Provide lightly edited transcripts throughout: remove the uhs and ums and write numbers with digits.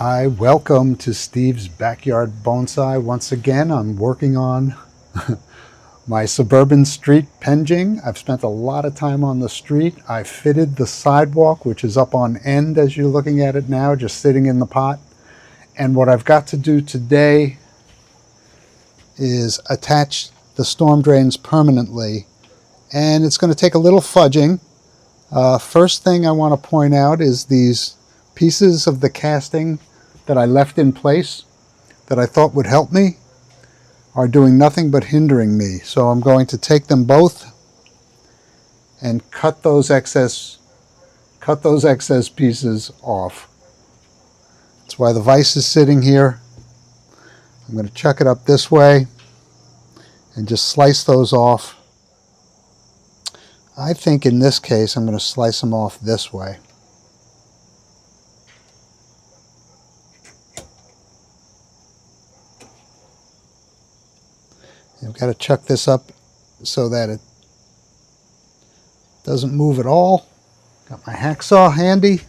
Hi, welcome to Steve's Backyard Bonsai. Once again, I'm working on my Suburban street Penjing. I've spent a lot of time on the street. I fitted the sidewalk, which is up on end as you're looking at it now, just sitting in the pot. And what I've got to do today is attach the storm drains permanently. And it's going to take a little fudging. First thing I want to point out is these pieces of the casting that I left in place that I thought would help me are doing nothing but hindering me. So I'm going to take them both and cut those excess pieces off. That's why the vise is sitting here. I'm going to chuck it up this way and just slice those off. I think in this case I'm going to slice them off this way. I've got to chuck this up so that it doesn't move at all. Got my hacksaw handy.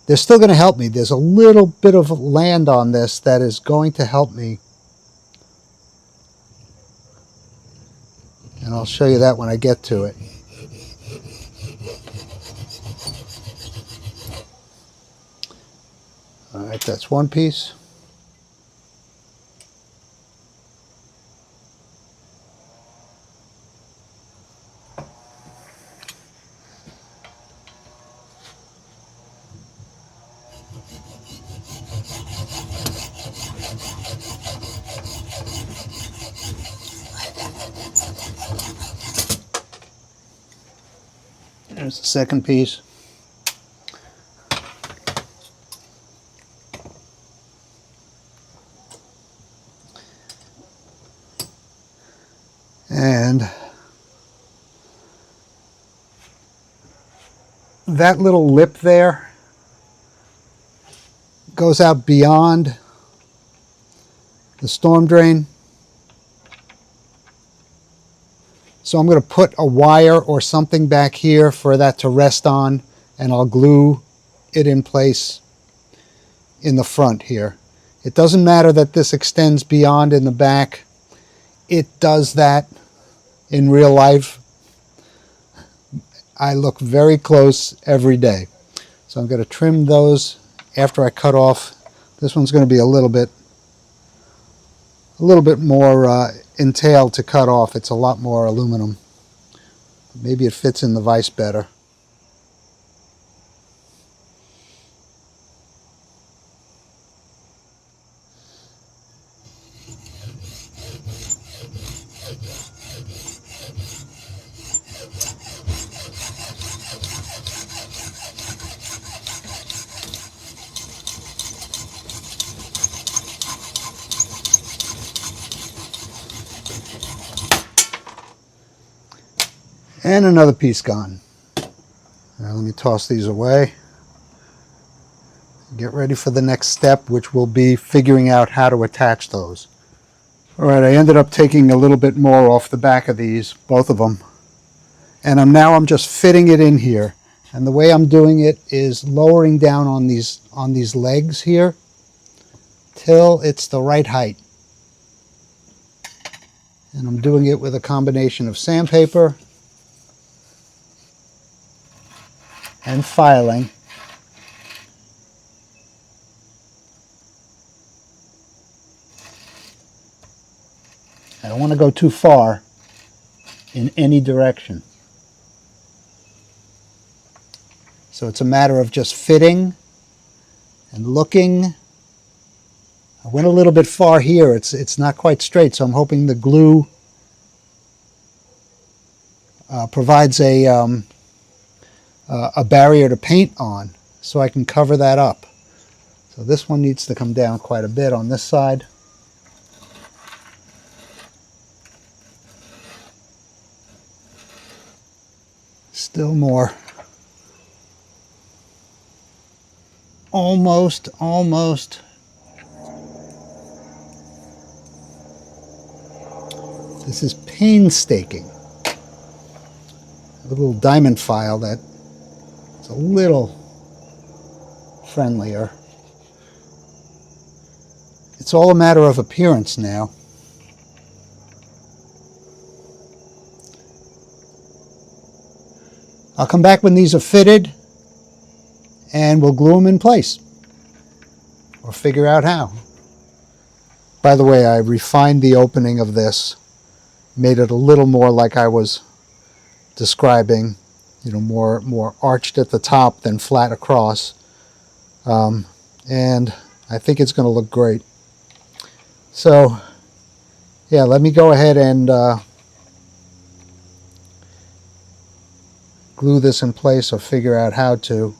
They're still going to help me. There's a little bit of land on this that is going to help me. And I'll show you that when I get to it. All right, that's one piece. There's the second piece. And that little lip there goes out beyond the storm drain. So I'm going to put a wire or something back here for that to rest on, and I'll glue it in place in the front here. It doesn't matter that this extends beyond in the back. It does that in real life. I look very close every day. So I'm going to trim those after I cut off. This one's going to be a little bit more entailed to cut off. It's a lot more aluminum. Maybe it fits in the vise better. And another piece gone. Now let me toss these away. Get ready for the next step, which will be figuring out how to attach those. All right, I ended up taking a little bit more off the back of these, both of them. And I'm just fitting it in here. And the way I'm doing it is lowering down on these legs here till it's the right height. And I'm doing it with a combination of sandpaper and filing. I don't want to go too far in any direction. So it's a matter of just fitting and looking. I went a little bit far here. It's not quite straight, so I'm hoping the glue provides a barrier to paint on, so I can cover that up. So this one needs to come down quite a bit on this side. Still more. Almost. This is painstaking. A little diamond file that is a little friendlier. It's all a matter of appearance now. I'll come back when these are fitted and we'll glue them in place or figure out how. By the way, I refined the opening of this, made it a little more like I was describing, you know, more arched at the top than flat across. And I think it's going to look great. So, yeah, let me go ahead and glue this in place or figure out how to.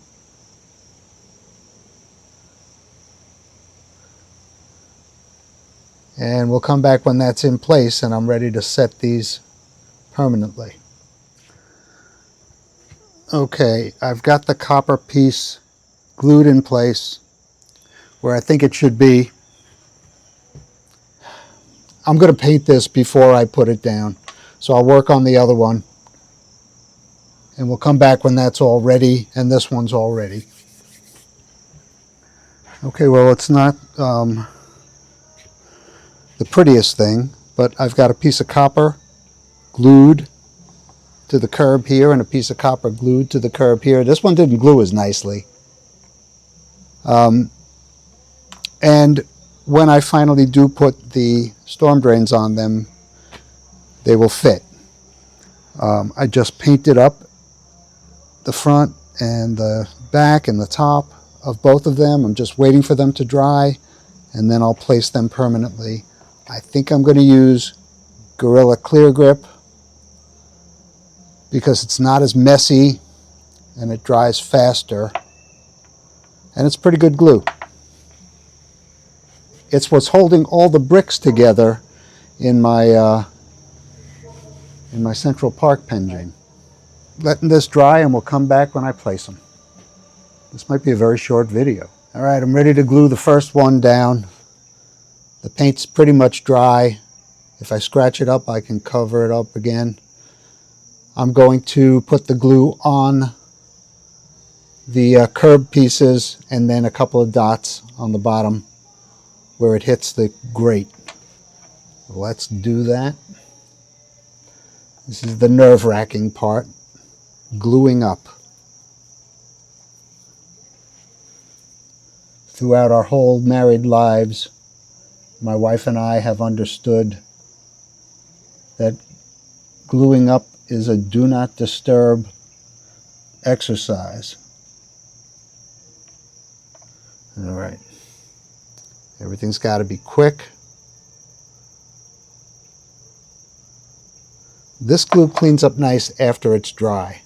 And we'll come back when that's in place and I'm ready to set these permanently. Okay, I've got the copper piece glued in place where I think it should be. I'm going to paint this before I put it down, so I'll work on the other one and we'll come back when that's all ready and this one's all ready. Okay, well, it's not the prettiest thing, but I've got a piece of copper glued to the curb here and a piece of copper glued to the curb here. This one didn't glue as nicely. And when I finally do put the storm drains on them, they will fit. I just painted up the front and the back and the top of both of them. I'm just waiting for them to dry and then I'll place them permanently. I think I'm going to use Gorilla Clear Grip because it's not as messy and it dries faster and it's pretty good glue. It's what's holding all the bricks together in my Central Park Penjing. Letting this dry and we'll come back when I place them. This might be a very short video. All right, I'm ready to glue the first one down. The paint's pretty much dry. If I scratch it up, I can cover it up again. I'm going to put the glue on the curb pieces and then a couple of dots on the bottom where it hits the grate. Let's do that. This is the nerve-wracking part, gluing up. Throughout our whole married lives, my wife and I have understood that gluing up is a do not disturb exercise. All right. Everything's got to be quick. This glue cleans up nice after it's dry.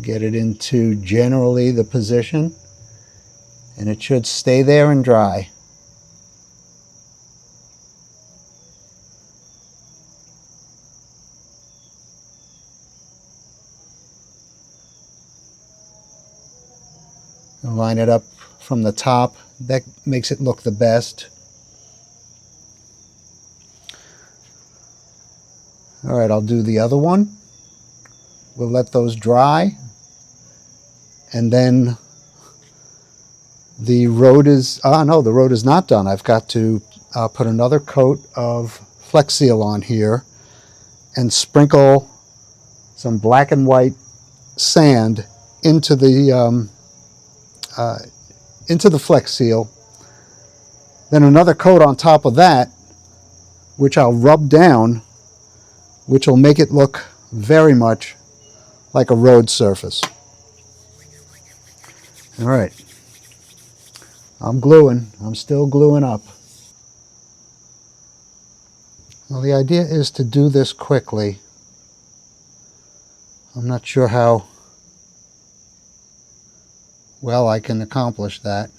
Get it into generally the position, and it should stay there and dry. And line it up from the top. That makes it look the best. All right, I'll do the other one. We'll let those dry. And then the road is, no, the road is not done. I've got to put another coat of Flex Seal on here and sprinkle some black and white sand into the Flex Seal. Then another coat on top of that, which I'll rub down, which will make it look very much like a road surface. All right, I'm gluing. I'm still gluing up. Well, the idea is to do this quickly. I'm not sure how well I can accomplish that.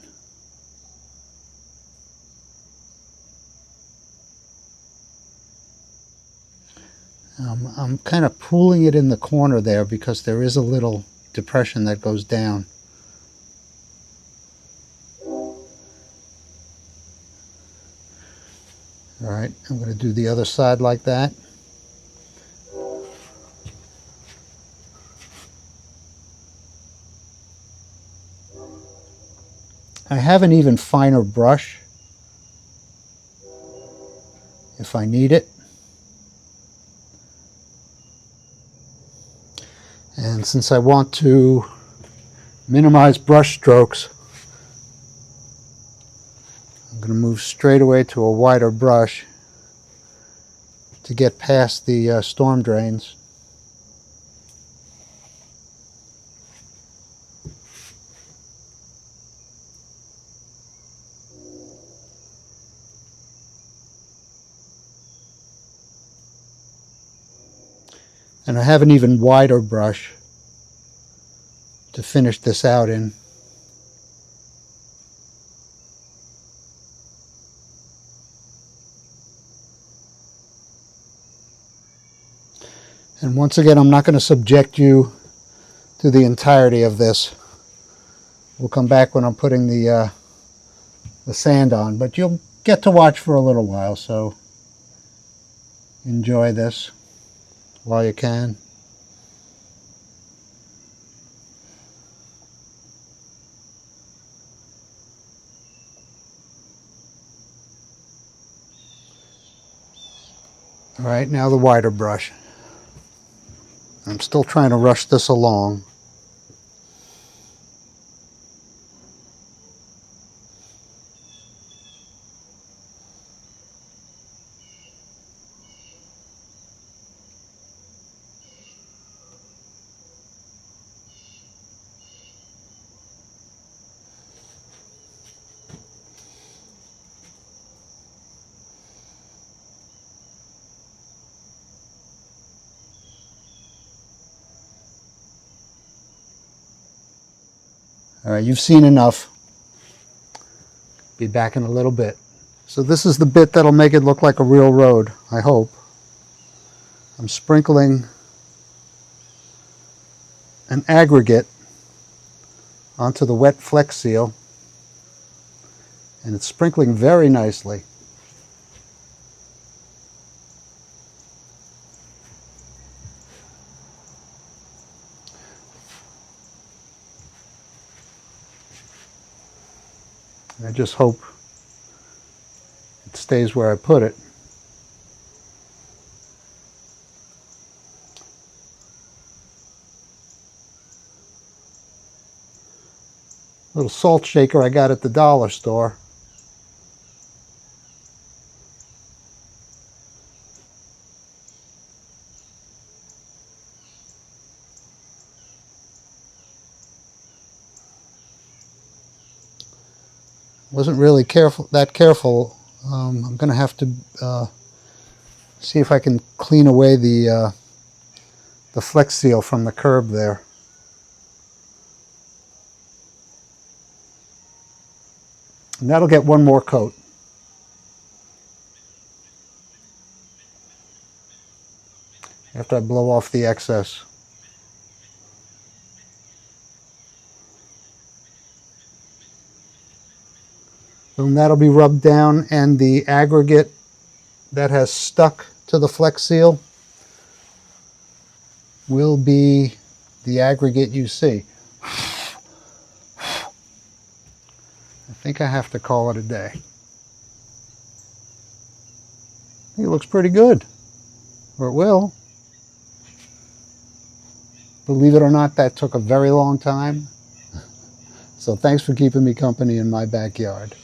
I'm kind of pulling it in the corner there because there is a little depression that goes down. All right, I'm going to do the other side like that. I have an even finer brush if I need it. And since I want to minimize brush strokes, I'm going to move straight away to a wider brush to get past the storm drains. And I have an even wider brush to finish this out in. And once again, I'm not going to subject you to the entirety of this. We'll come back when I'm putting the sand on, but you'll get to watch for a little while, so enjoy this while you can. All right, now the wider brush. I'm still trying to rush this along. All right, you've seen enough. Be back in a little bit. So this is the bit that'll make it look like a real road, I hope. I'm sprinkling an aggregate onto the wet Flex Seal, and it's sprinkling very nicely. I just hope it stays where I put it. Little salt shaker I got at the dollar store. Wasn't really that careful. I'm going to have to see if I can clean away the Flex Seal from the curb there. And that'll get one more coat. After I blow off the excess. And that'll be rubbed down, and the aggregate that has stuck to the Flex Seal will be the aggregate you see. I think I have to call it a day. I think it looks pretty good, or it will. Believe it or not, that took a very long time. So thanks for keeping me company in my backyard.